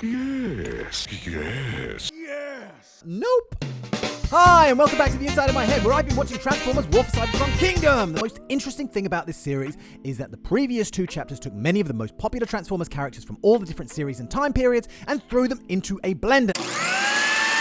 Yes. Nope. Hi, and welcome back to the Inside of My Head, where I've been watching Transformers War For Cybertron Kingdom. The most interesting thing about this series is that the previous two chapters took many of the most popular Transformers characters from all the different series and time periods and threw them into a blender.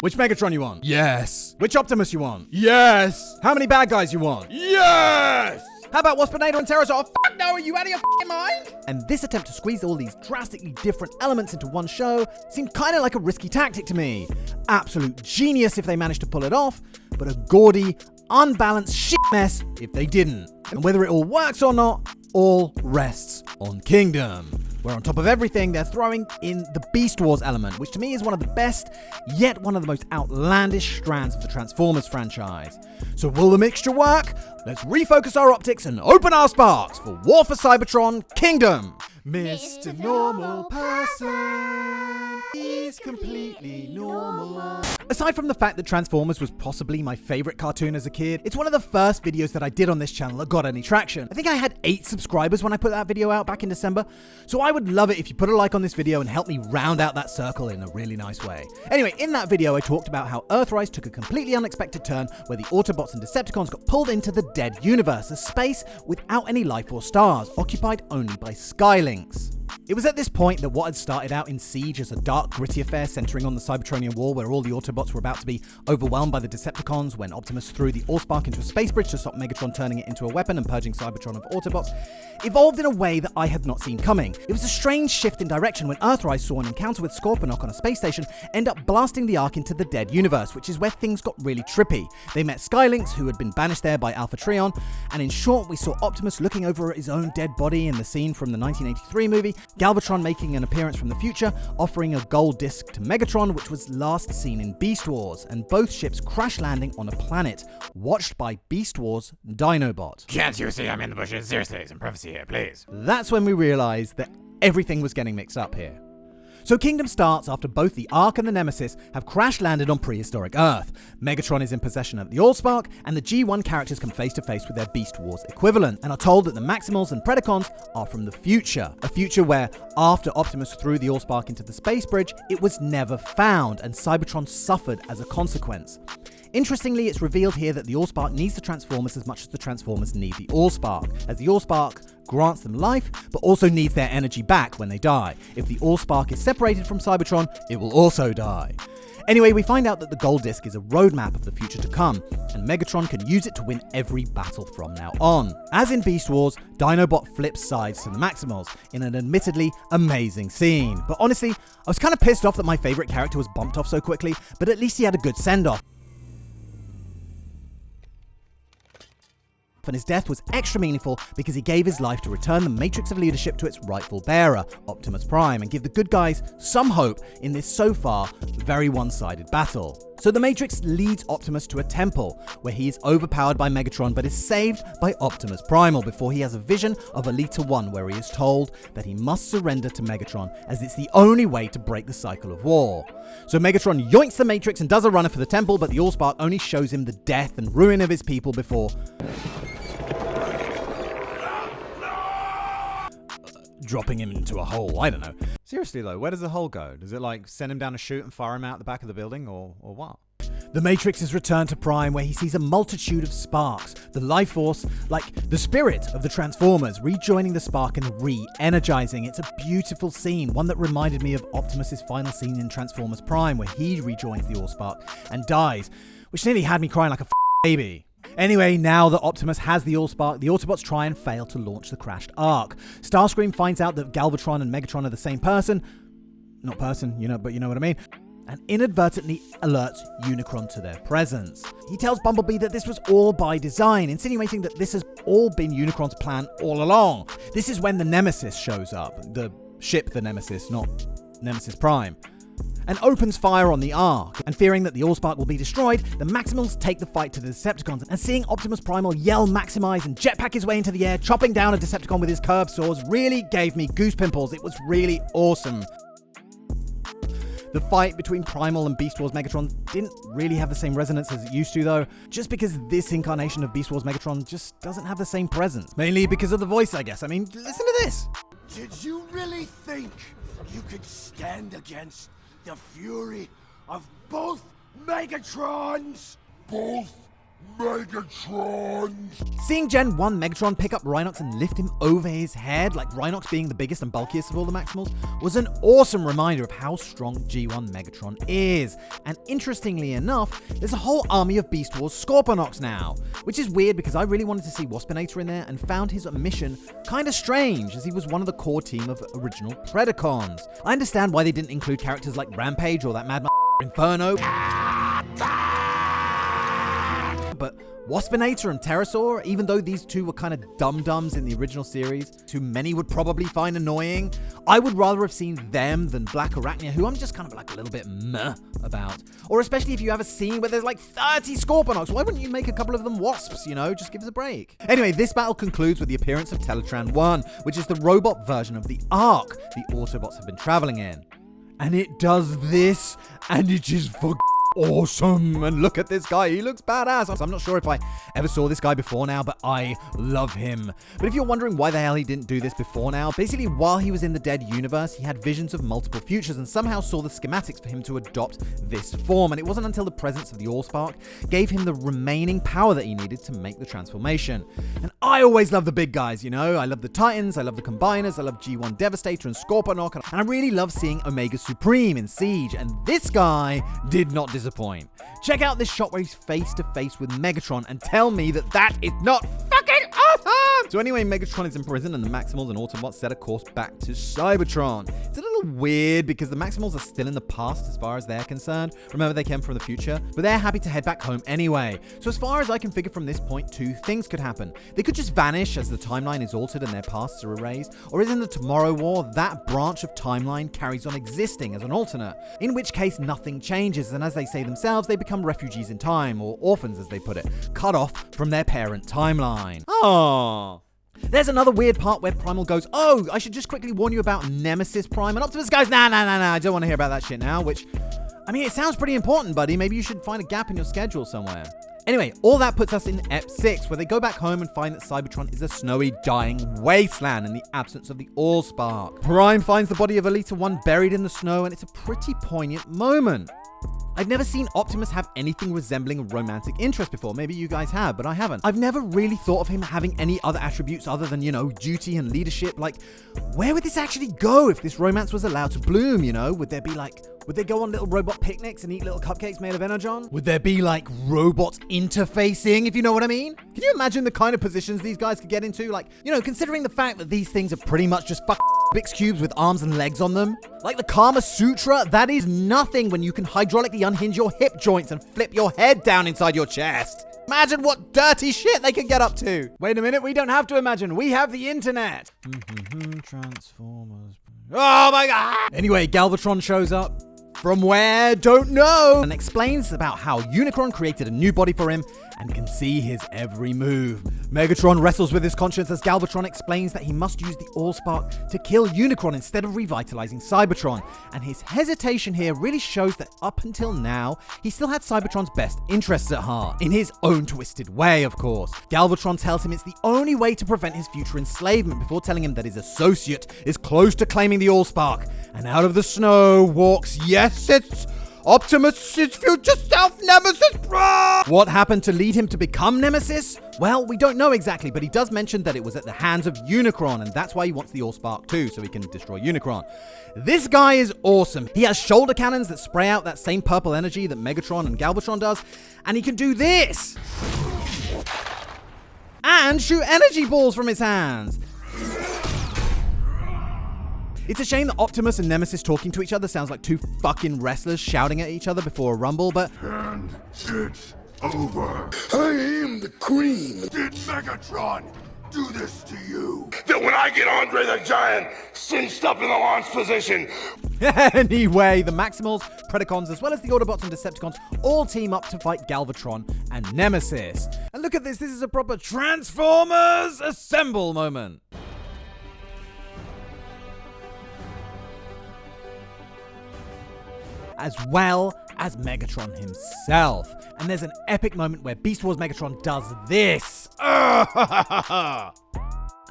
Which Megatron you want? Yes. Which Optimus you want? Yes. How many bad guys you want? Yes. How about Waspinator and Pterosaur? Fuck no, are you out of your f***ing mind? And this attempt to squeeze all these drastically different elements into one show seemed kind of like a risky tactic to me. Absolute genius if they managed to pull it off, but a gaudy, unbalanced shit mess if they didn't. And whether it all works or not, all rests on Kingdom, where on top of everything, they're throwing in the Beast Wars element, which to me is one of the best, yet one of the most outlandish strands of the Transformers franchise. So will the mixture work? Let's refocus our optics and open our sparks for War For Cybertron Kingdom. Mr. Normal Person is completely normal. Aside from the fact that Transformers was possibly my favorite cartoon as a kid, it's one of the first videos that I did on this channel that got any traction. I think I had 8 subscribers when I put that video out back in December, so I would love it if you put a like on this video and help me round out that circle in a really nice way. Anyway, in that video I talked about how Earthrise took a completely unexpected turn where the Autobots and Decepticons got pulled into the dead universe, a space without any life or stars, occupied only by Skylynx. It was at this point that what had started out in Siege as a dark, gritty affair centering on the Cybertronian War where all the Autobots were about to be overwhelmed by the Decepticons when Optimus threw the Allspark into a space bridge to stop Megatron turning it into a weapon and purging Cybertron of Autobots, evolved in a way that I had not seen coming. It was a strange shift in direction when Earthrise saw an encounter with Scorponok on a space station end up blasting the Ark into the dead universe, which is where things got really trippy. They met Skylynx, who had been banished there by Alpha Trion, and in short, we saw Optimus looking over at his own dead body in the scene from the 1983 movie, Galvatron making an appearance from the future, offering a gold disc to Megatron, which was last seen in Beast Wars, and both ships crash landing on a planet, watched by Beast Wars Dinobot. Can't you see I'm in the bushes? Seriously, some privacy here, please. That's when we realized that everything was getting mixed up here. So Kingdom starts after both the Ark and the Nemesis have crash-landed on prehistoric Earth. Megatron is in possession of the Allspark, and the G1 characters come face-to-face with their Beast Wars equivalent, and are told that the Maximals and Predacons are from the future. A future where, after Optimus threw the Allspark into the space bridge, it was never found, and Cybertron suffered as a consequence. Interestingly, it's revealed here that the Allspark needs the Transformers as much as the Transformers need the Allspark, as the Allspark grants them life, but also needs their energy back when they die. If the Allspark is separated from Cybertron, it will also die. Anyway, we find out that the gold disc is a roadmap of the future to come, and Megatron can use it to win every battle from now on. As in Beast Wars, Dinobot flips sides to the Maximals in an admittedly amazing scene. But honestly, I was kind of pissed off that my favorite character was bumped off so quickly, but at least he had a good send-off. And his death was extra meaningful because he gave his life to return the matrix of leadership to its rightful bearer, Optimus Prime, and give the good guys some hope in this so far very one-sided battle. So the Matrix leads Optimus to a temple where he is overpowered by Megatron but is saved by Optimus Primal before he has a vision of Elita 1 where he is told that he must surrender to Megatron as it's the only way to break the cycle of war. So Megatron yoinks the Matrix and does a runner for the temple, but the Allspark only shows him the death and ruin of his people before dropping him into a hole. I don't know. Seriously though, where does the hole go? Does it like send him down a chute and fire him out the back of the building or what? The Matrix is returned to Prime where he sees a multitude of sparks, the life force, like the spirit of the Transformers, rejoining the spark and re-energizing. It's a beautiful scene, one that reminded me of Optimus's final scene in Transformers Prime where he rejoins the Allspark and dies, which nearly had me crying like a baby. Anyway, now that Optimus has the Allspark, the Autobots try and fail to launch the crashed Ark. Starscream finds out that Galvatron and Megatron are the same person. Not person, but you know what I mean. And inadvertently alerts Unicron to their presence. He tells Bumblebee that this was all by design, insinuating that this has all been Unicron's plan all along. This is when the Nemesis shows up. The ship, the Nemesis, not Nemesis Prime. And opens fire on the Ark. And fearing that the Allspark will be destroyed, the Maximals take the fight to the Decepticons. And seeing Optimus Primal yell maximize and jetpack his way into the air, chopping down a Decepticon with his curved saws, really gave me goose pimples. It was really awesome. The fight between Primal and Beast Wars Megatron didn't really have the same resonance as it used to though, just because this incarnation of Beast Wars Megatron just doesn't have the same presence. Mainly because of the voice, I guess. I mean, listen to this. Did you really think you could stand against the fury of both Megatrons? Both Megatrons! Seeing Gen 1 Megatron pick up Rhinox and lift him over his head, like Rhinox being the biggest and bulkiest of all the Maximals, was an awesome reminder of how strong G1 Megatron is. And interestingly enough, there's a whole army of Beast Wars Scorponoks now, which is weird because I really wanted to see Waspinator in there and found his mission kinda strange, as he was one of the core team of original Predacons. I understand why they didn't include characters like Rampage or that mad Inferno, but Waspinator and Pterosaur, even though these two were kind of dum-dums in the original series, who many would probably find annoying, I would rather have seen them than Black Arachnia, who I'm just kind of like a little bit meh about. Or especially if you have a scene where there's like 30 Scorponoks, why wouldn't you make a couple of them Wasps, you know? Just give us a break. Anyway, this battle concludes with the appearance of Teletran 1, which is the robot version of the Ark the Autobots have been traveling in. And it does this, and it is awesome. And look at this guy, he looks badass. I'm not sure if I ever saw this guy before now, but I love him. But if you're wondering why the hell he didn't do this before now, basically while he was in the Dead universe, he had visions of multiple futures and somehow saw the schematics for him to adopt this form. And it wasn't until the presence of the Allspark gave him the remaining power that he needed to make the transformation. And I always love the big guys, you know? I love the Titans, I love the Combiners, I love G1 Devastator and Scorponok, and I really love seeing Omega Supreme in Siege, and this guy did not disappoint. Check out this shot where he's face to face with Megatron and tell me that that is not fucking awesome! So anyway, Megatron is in prison and the Maximals and Autobots set a course back to Cybertron. It's a little weird because the Maximals are still in the past as far as they're concerned. Remember, they came from the future, but they're happy to head back home anyway. So as far as I can figure from this point, two things could happen. They could just vanish as the timeline is altered and their pasts are erased, or as in the Tomorrow War, that branch of timeline carries on existing as an alternate, in which case nothing changes, and as they say themselves, they become refugees in time, or orphans as they put it, cut off from their parent timeline. Aww. There's another weird part where Primal goes, oh, I should just quickly warn you about Nemesis Prime, and Optimus goes, nah, I don't want to hear about that shit now, which, I mean, it sounds pretty important, buddy. Maybe you should find a gap in your schedule somewhere. Anyway, all that puts us in Ep 6, where they go back home and find that Cybertron is a snowy, dying wasteland in the absence of the Allspark. Prime finds the body of Elita 1 buried in the snow, and it's a pretty poignant moment. I've never seen Optimus have anything resembling a romantic interest before. Maybe you guys have, but I haven't. I've never really thought of him having any other attributes other than, you know, duty and leadership. Like, where would this actually go if this romance was allowed to bloom, you know? Would they go on little robot picnics and eat little cupcakes made of Energon? Would there be, like, robot interfacing, if you know what I mean? Can you imagine the kind of positions these guys could get into? Like, you know, considering the fact that these things are pretty much just Rubik's cubes with arms and legs on them. Like the Kama Sutra, that is nothing when you can hydraulically unhinge your hip joints and flip your head down inside your chest. Imagine what dirty shit they could get up to. Wait a minute, we don't have to imagine. We have the internet. Transformers. Oh my god! Anyway, Galvatron shows up. From where? Don't know. And explains about how Unicron created a new body for him and can see his every move. Megatron wrestles with his conscience as Galvatron explains that he must use the Allspark to kill Unicron instead of revitalizing Cybertron. And his hesitation here really shows that up until now, he still had Cybertron's best interests at heart. In his own twisted way, of course. Galvatron tells him it's the only way to prevent his future enslavement before telling him that his associate is close to claiming the Allspark. And out of the snow walks, yes, it's Optimus' future self, Nemesis Prime! What happened to lead him to become Nemesis? Well, we don't know exactly, but he does mention that it was at the hands of Unicron, and that's why he wants the Allspark too, so he can destroy Unicron. This guy is awesome. He has shoulder cannons that spray out that same purple energy that Megatron and Galvatron does, and he can do this! And shoot energy balls from his hands! It's a shame that Optimus and Nemesis talking to each other sounds like two fucking wrestlers shouting at each other before a rumble, but... And it's over. I am the cream. Did Megatron do this to you? That when I get Andre the Giant cinched up in the launch position... Anyway, the Maximals, Predacons, as well as the Autobots and Decepticons all team up to fight Galvatron and Nemesis. And look at this is a proper Transformers Assemble moment. As well as Megatron himself. And there's an epic moment where Beast Wars Megatron does this. And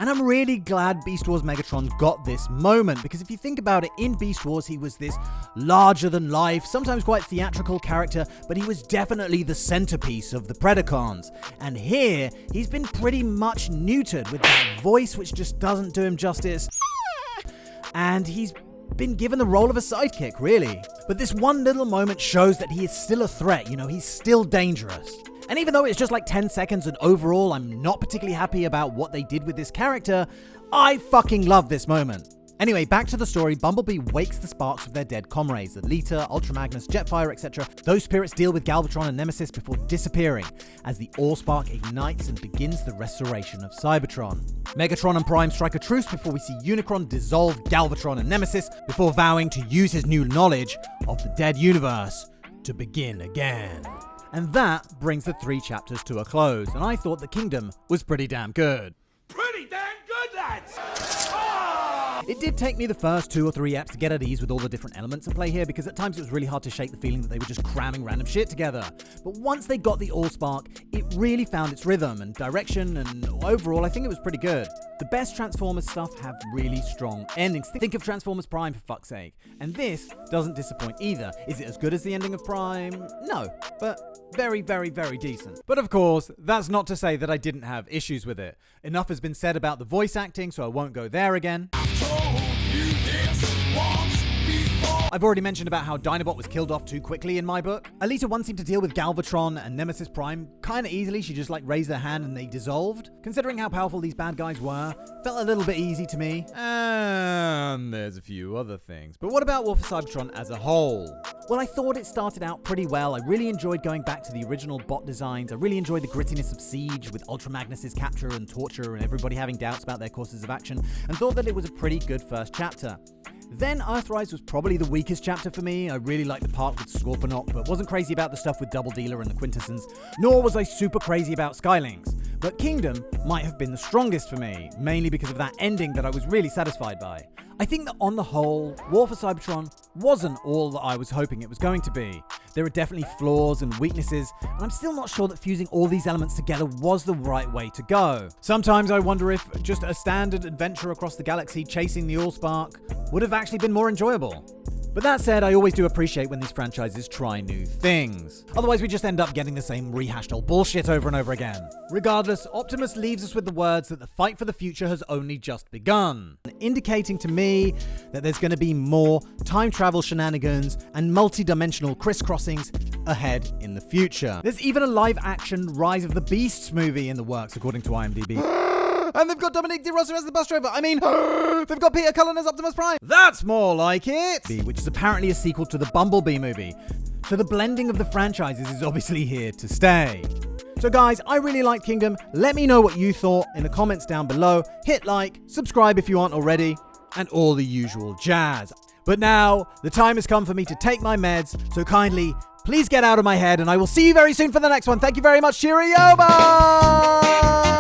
And I'm really glad Beast Wars Megatron got this moment, because if you think about it, in Beast Wars he was this larger-than-life, sometimes quite theatrical character, but he was definitely the centerpiece of the Predacons. And here, he's been pretty much neutered with that voice which just doesn't do him justice. And he's been given the role of a sidekick, really. But this one little moment shows that he is still a threat, he's still dangerous. And even though it's just like 10 seconds and overall I'm not particularly happy about what they did with this character, I fucking love this moment. Anyway, back to the story. Bumblebee wakes the sparks of their dead comrades, Alita, Ultra Magnus, Jetfire, etc. Those spirits deal with Galvatron and Nemesis before disappearing as the Allspark ignites and begins the restoration of Cybertron. Megatron and Prime strike a truce before we see Unicron dissolve Galvatron and Nemesis before vowing to use his new knowledge of the dead universe to begin again. And that brings the 3 chapters to a close, and I thought the Kingdom was pretty damn good. Pretty damn good, lads! It did take me the first 2 or 3 eps to get at ease with all the different elements in play here, because at times it was really hard to shake the feeling that they were just cramming random shit together. But once they got the Allspark, it really found its rhythm and direction, and overall I think it was pretty good. The best Transformers stuff have really strong endings. Think of Transformers Prime, for fuck's sake. And this doesn't disappoint either. Is it as good as the ending of Prime? No, but very, very, very decent. But of course, that's not to say that I didn't have issues with it. Enough has been said about the voice acting, so I won't go there again. I've already mentioned about how Dinobot was killed off too quickly in my book. Alita 1 seemed to deal with Galvatron and Nemesis Prime kinda easily. She just raised her hand and they dissolved. Considering how powerful these bad guys were, felt a little bit easy to me. And there's a few other things. But what about War for Cybertron as a whole? Well, I thought it started out pretty well. I really enjoyed going back to the original bot designs. I really enjoyed the grittiness of Siege with Ultra Magnus's capture and torture and everybody having doubts about their courses of action, and thought that it was a pretty good first chapter. Then Earthrise was probably the weakest chapter for me. I really liked the part with Scorponok, but wasn't crazy about the stuff with Double Dealer and the Quintessence, nor was I super crazy about Skylynx. But Kingdom might have been the strongest for me, mainly because of that ending that I was really satisfied by. I think that on the whole, War for Cybertron wasn't all that I was hoping it was going to be. There are definitely flaws and weaknesses, and I'm still not sure that fusing all these elements together was the right way to go. Sometimes I wonder if just a standard adventure across the galaxy chasing the Allspark would have actually been more enjoyable. But that said, I always do appreciate when these franchises try new things. Otherwise, we just end up getting the same rehashed old bullshit over and over again. Regardless, Optimus leaves us with the words that the fight for the future has only just begun, indicating to me that there's going to be more time travel shenanigans and multi-dimensional crisscrossings ahead in the future. There's even a live-action Rise of the Beasts movie in the works, according to IMDb. And they've got Dominique De Rossi as the bus driver. They've got Peter Cullen as Optimus Prime. That's more like it! Which is apparently a sequel to the Bumblebee movie. So the blending of the franchises is obviously here to stay. So guys, I really liked Kingdom. Let me know what you thought in the comments down below. Hit like, subscribe if you aren't already, and all the usual jazz. But now, the time has come for me to take my meds, so kindly, please get out of my head, and I will see you very soon for the next one. Thank you very much. Cheerio, bye!